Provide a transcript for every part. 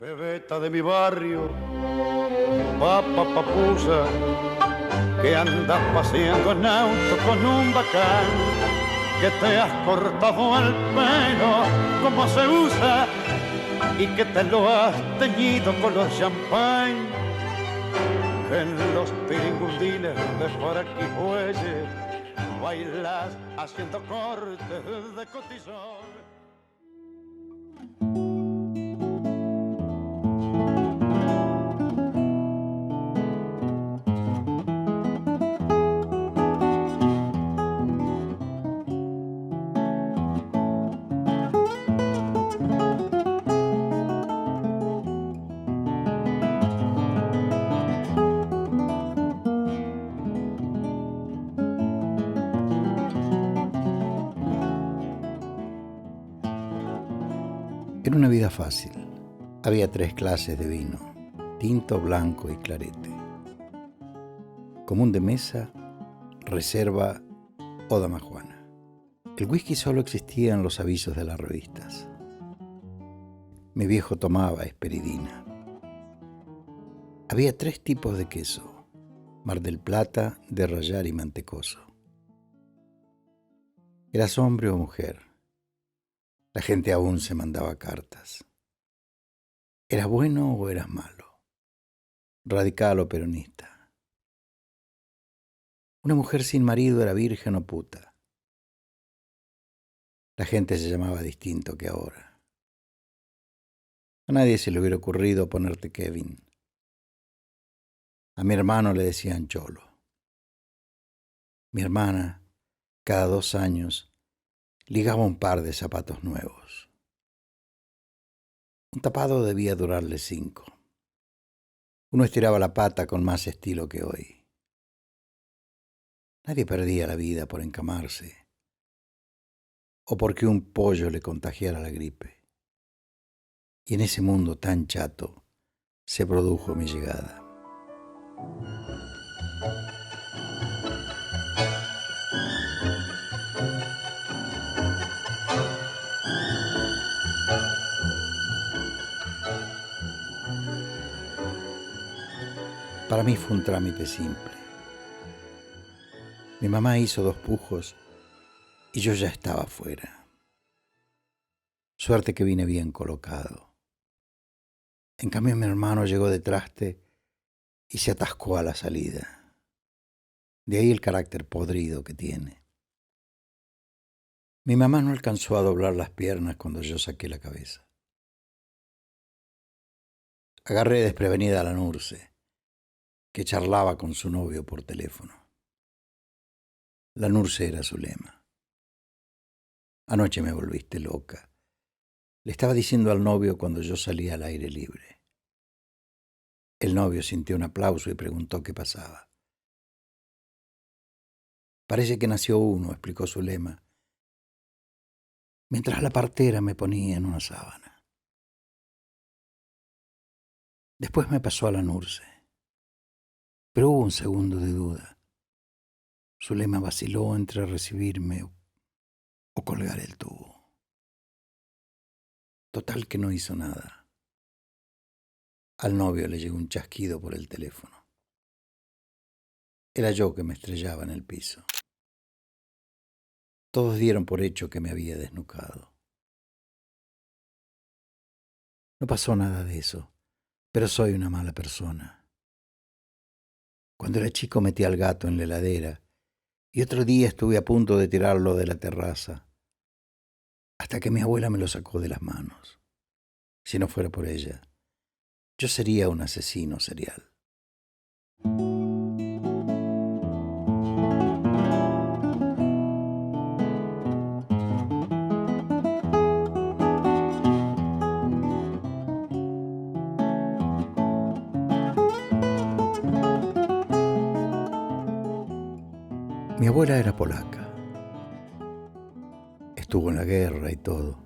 Pebeta de mi barrio, papa papusa, que andas paseando en auto con un bacán, que te has cortado el pelo como se usa y que te lo has teñido color champán, que en los tiringundines de por aquí fuelle bailas haciendo cortes de cotillón. Era una vida fácil. Había 3 clases de vino: tinto, blanco y clarete. Común de mesa, reserva o damajuana. El whisky solo existía en los avisos de las revistas. Mi viejo tomaba esperidina. Había 3 tipos de queso: Mar del Plata, de rallar y mantecoso. ¿Eras hombre o mujer? La gente aún se mandaba cartas. ¿Eras bueno o eras malo? Radical o peronista. Una mujer sin marido era virgen o puta. La gente se llamaba distinto que ahora. A nadie se le hubiera ocurrido ponerte Kevin. A mi hermano le decían Cholo. Mi hermana, cada 2 años, ligaba un par de zapatos nuevos. Un tapado debía durarle 5. Uno estiraba la pata con más estilo que hoy. Nadie perdía la vida por encamarse o porque un pollo le contagiara la gripe. Y en ese mundo tan chato se produjo mi llegada. Para mí fue un trámite simple. Mi mamá hizo 2 pujos y yo ya estaba fuera. Suerte que vine bien colocado. En cambio mi hermano llegó de traste y se atascó a la salida. De ahí el carácter podrido que tiene. Mi mamá no alcanzó a doblar las piernas cuando yo saqué la cabeza. Agarré desprevenida a la Nurse, que charlaba con su novio por teléfono. La Nurse era Zulema. Anoche me volviste loca. Le estaba diciendo al novio cuando yo salía al aire libre. El novio sintió un aplauso y preguntó qué pasaba. Parece que nació uno, explicó Zulema, mientras la partera me ponía en una sábana. Después me pasó a la Nurse, pero hubo un segundo de duda. Zulema vaciló entre recibirme o colgar el tubo. Total que no hizo nada. Al novio le llegó un chasquido por el teléfono. Era yo que me estrellaba en el piso. Todos dieron por hecho que me había desnucado. No pasó nada de eso, pero soy una mala persona. Cuando era chico metí al gato en la heladera y otro día estuve a punto de tirarlo de la terraza, hasta que mi abuela me lo sacó de las manos. Si no fuera por ella, yo sería un asesino serial. Mi abuela era polaca. Estuvo en la guerra y todo.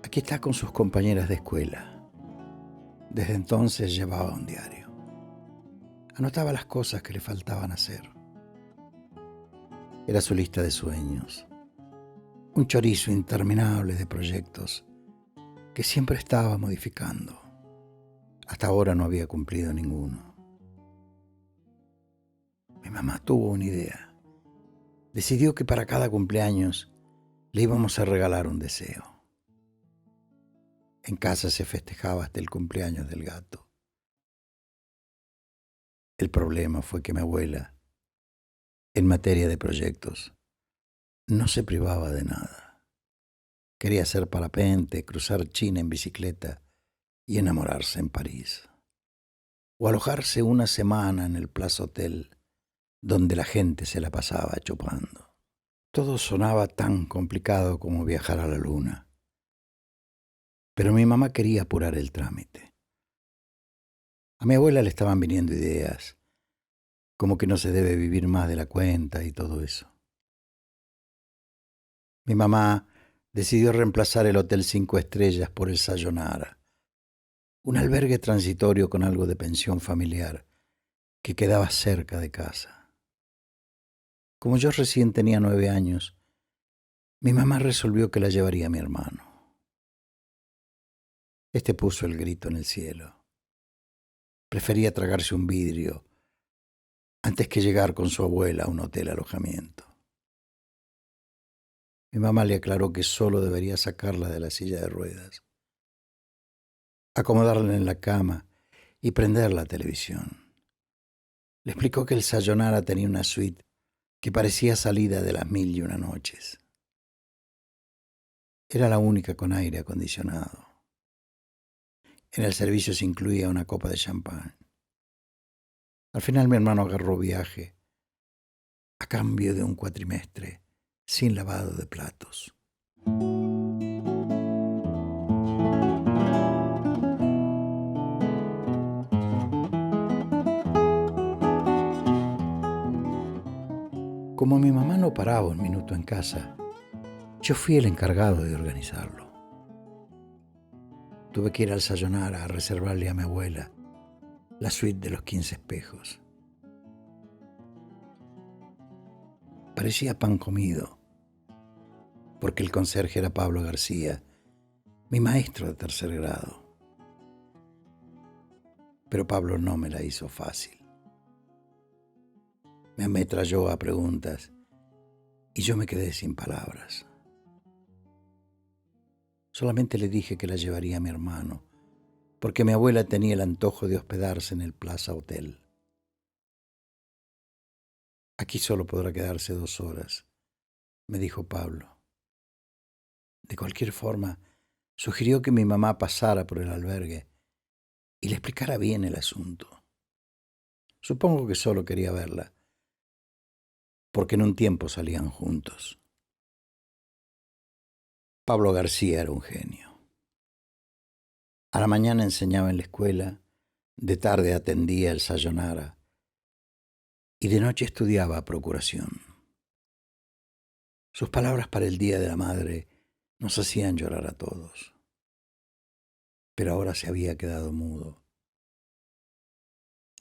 Aquí está con sus compañeras de escuela. Desde entonces llevaba un diario. Anotaba las cosas que le faltaban hacer. Era su lista de sueños. Un chorizo interminable de proyectos que siempre estaba modificando. Hasta ahora no había cumplido ninguno. Mi mamá tuvo una idea. Decidió que para cada cumpleaños le íbamos a regalar un deseo. En casa se festejaba hasta el cumpleaños del gato. El problema fue que mi abuela, en materia de proyectos, no se privaba de nada. Quería hacer parapente, cruzar China en bicicleta y enamorarse en París. O alojarse una semana en el Plaza Hotel, donde la gente se la pasaba chupando. Todo sonaba tan complicado como viajar a la luna. Pero mi mamá quería apurar el trámite. A mi abuela le estaban viniendo ideas, como que no se debe vivir más de la cuenta y todo eso. Mi mamá decidió reemplazar el Hotel 5 Estrellas por el Sayonara, un albergue transitorio con algo de pensión familiar que quedaba cerca de casa. Como yo recién tenía 9 años, mi mamá resolvió que la llevaría a mi hermano. Este puso el grito en el cielo. Prefería tragarse un vidrio antes que llegar con su abuela a un hotel alojamiento. Mi mamá le aclaró que solo debería sacarla de la silla de ruedas, acomodarla en la cama y prender la televisión. Le explicó que el Sayonara tenía una suite que parecía salida de las 1001 noches. Era la única con aire acondicionado. En el servicio se incluía una copa de champán. Al final mi hermano agarró viaje a cambio de un cuatrimestre sin lavado de platos. Como mi mamá no paraba un minuto en casa, yo fui el encargado de organizarlo. Tuve que ir al Sayonara a reservarle a mi abuela la suite de los 15 espejos. Parecía pan comido, porque el conserje era Pablo García, mi maestro de 3er grado. Pero Pablo no me la hizo fácil. Me ametralló a preguntas y yo me quedé sin palabras. Solamente le dije que la llevaría a mi hermano, porque mi abuela tenía el antojo de hospedarse en el Plaza Hotel. Aquí solo podrá quedarse 2 horas, me dijo Pablo. De cualquier forma, sugirió que mi mamá pasara por el albergue y le explicara bien el asunto. Supongo que solo quería verla, porque en un tiempo salían juntos. Pablo García era un genio. A la mañana enseñaba en la escuela, de tarde atendía el Sayonara y de noche estudiaba a procuración. Sus palabras para el Día de la Madre nos hacían llorar a todos. Pero ahora se había quedado mudo.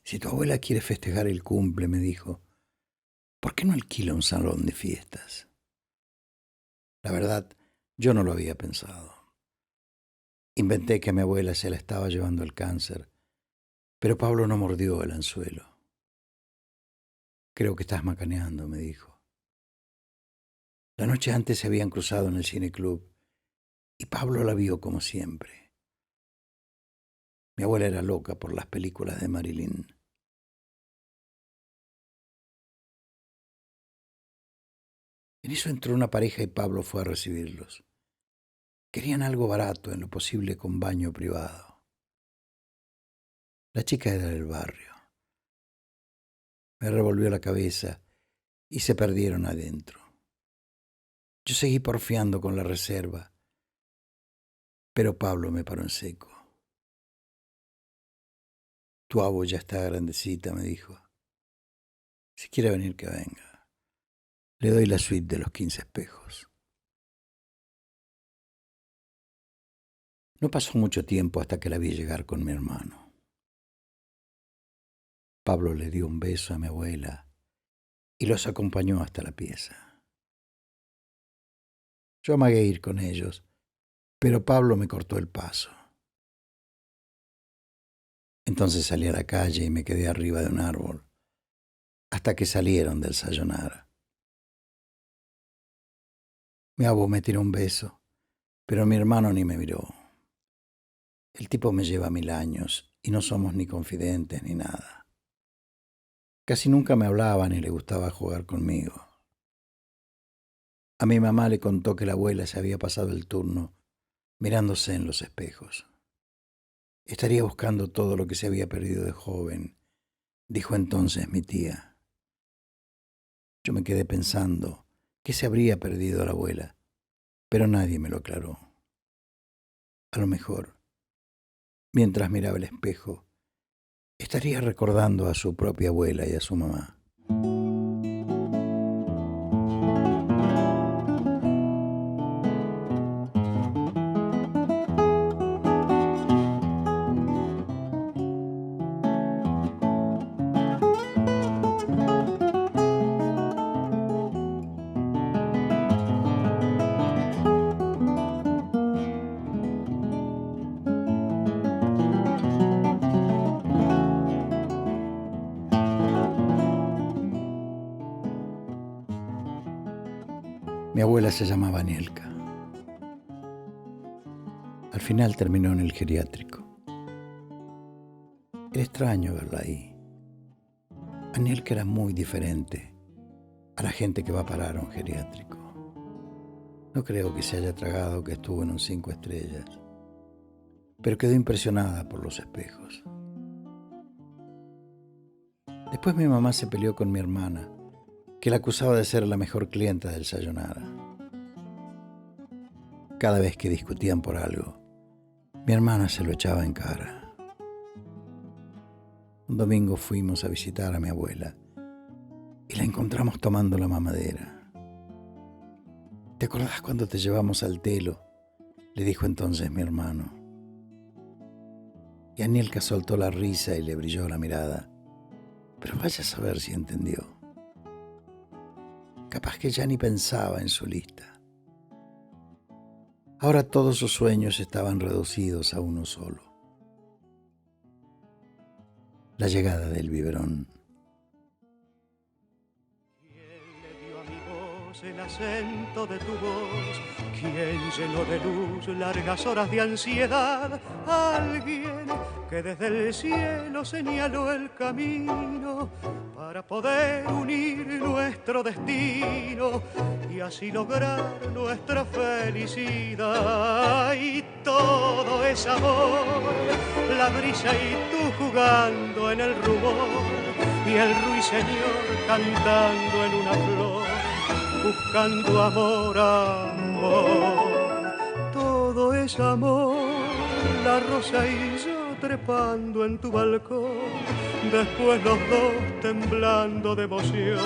Si tu abuela quiere festejar el cumple, me dijo, ¿por qué no alquila un salón de fiestas? La verdad, yo no lo había pensado. Inventé que a mi abuela se la estaba llevando el cáncer, pero Pablo no mordió el anzuelo. Creo que estás macaneando, me dijo. La noche antes se habían cruzado en el cineclub y Pablo la vio como siempre. Mi abuela era loca por las películas de Marilyn. En eso entró una pareja y Pablo fue a recibirlos. Querían algo barato, en lo posible con baño privado. La chica era del barrio. Me revolvió la cabeza y se perdieron adentro. Yo seguí porfiando con la reserva, pero Pablo me paró en seco. Tu abuela ya está grandecita, me dijo. Si quiere venir, que venga. Le doy la suite de los 15 espejos. No pasó mucho tiempo hasta que la vi llegar con mi hermano. Pablo le dio un beso a mi abuela y los acompañó hasta la pieza. Yo amagué ir con ellos, pero Pablo me cortó el paso. Entonces salí a la calle y me quedé arriba de un árbol hasta que salieron del sayonara. Mi abuelo me tiró un beso, pero mi hermano ni me miró. El tipo me lleva 1000 años y no somos ni confidentes ni nada. Casi nunca me hablaba ni le gustaba jugar conmigo. A mi mamá le contó que la abuela se había pasado el turno mirándose en los espejos. Estaría buscando todo lo que se había perdido de joven, dijo entonces mi tía. Yo me quedé pensando qué se habría perdido la abuela, pero nadie me lo aclaró. A lo mejor, mientras miraba el espejo, estaría recordando a su propia abuela y a su mamá. Mi abuela se llamaba Anielka. Al final terminó en el geriátrico. Era extraño verla ahí. Anielka era muy diferente a la gente que va a parar a un geriátrico. No creo que se haya tragado que estuvo en un 5 estrellas, pero quedó impresionada por los espejos. Después mi mamá se peleó con mi hermana, que la acusaba de ser la mejor clienta del sayonara. Cada vez que discutían por algo, mi hermana se lo echaba en cara. Un domingo fuimos a visitar a mi abuela y la encontramos tomando la mamadera. ¿Te acordás cuando te llevamos al telo?, le dijo entonces mi hermano. Y Anielka soltó la risa y le brilló la mirada, pero vaya a saber si entendió. Capaz que ya ni pensaba en su lista. Ahora todos sus sueños estaban reducidos a uno solo: la llegada del biberón. ¿Quién le dio a mi voz el acento de tu voz? ¿Quién llenó de luz largas horas de ansiedad? Alguien que desde el cielo señaló el camino para poder unir nuestro destino y así lograr nuestra felicidad. Y todo es amor, la brisa y tú jugando en el rumor, y el ruiseñor cantando en una flor, buscando amor, amor. Todo es amor, la rosa y yo trepando en tu balcón, después los dos temblando de emoción,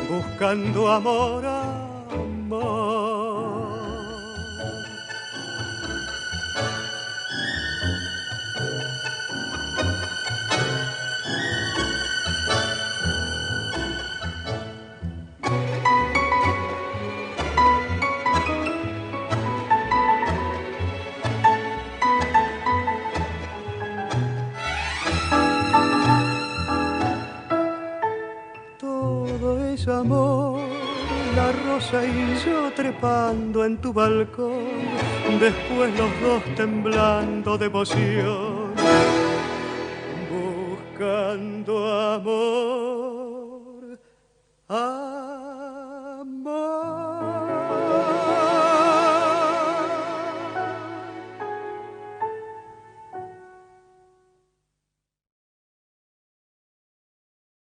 buscando amor, amor. Amor, la rosa y yo trepando en tu balcón, después los dos temblando de emoción, buscando amor.